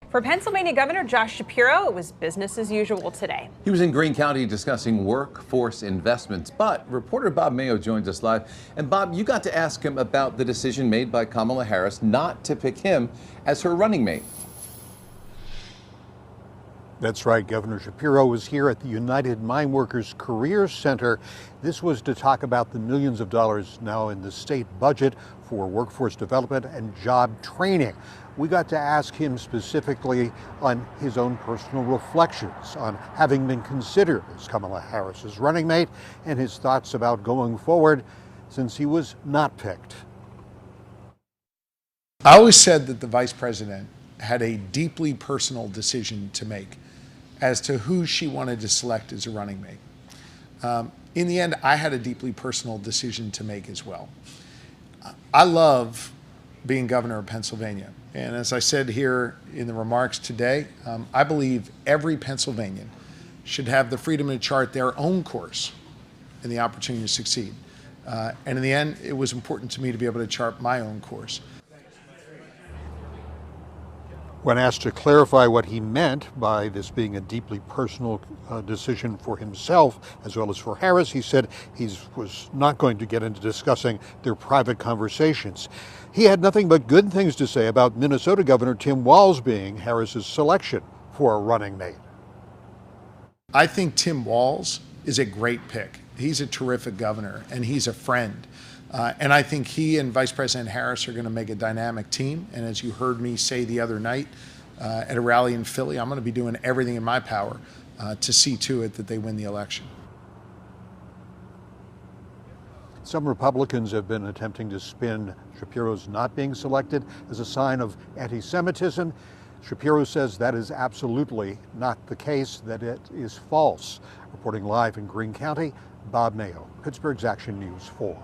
For Pennsylvania Governor Josh Shapiro, it was business as usual today. He was in Greene County discussing workforce investments, but reporter Bob Mayo joins us live. And Bob, you got to ask him about the decision made by Kamala Harris not to pick him as her running mate. That's right. Governor Shapiro was here at the United Mine Workers Career Center. This was to talk about the millions of dollars now in the state budget for workforce development and job training. We got to ask him specifically on his own personal reflections on having been considered as Kamala Harris's running mate and his thoughts about going forward since he was not picked. I always said that the vice president had a deeply personal decision to make as to who she wanted to select as a running mate. In the end, I had a deeply personal decision to make as well. I love being governor of Pennsylvania. And as I said here in the remarks today, I believe every Pennsylvanian should have the freedom to chart their own course and the opportunity to succeed. And in the end, it was important to me to be able to chart my own course. When asked to clarify what he meant by this being a deeply personal decision for himself as well as for Harris, he said he was not going to get into discussing their private conversations. He had nothing but good things to say about Minnesota Governor Tim Walz being Harris's selection for a running mate. I think Tim Walz is a great pick. He's a terrific governor and he's a friend. And I think he and Vice President Harris are going to make a dynamic team. And as you heard me say the other night at a rally in Philly, I'm going to be doing everything in my power to see to it that they win the election. Some Republicans have been attempting to spin Shapiro's not being selected as a sign of anti-Semitism. Shapiro says that is absolutely not the case, that it is false. Reporting live in Greene County, Bob Mayo, Pittsburgh's Action News 4.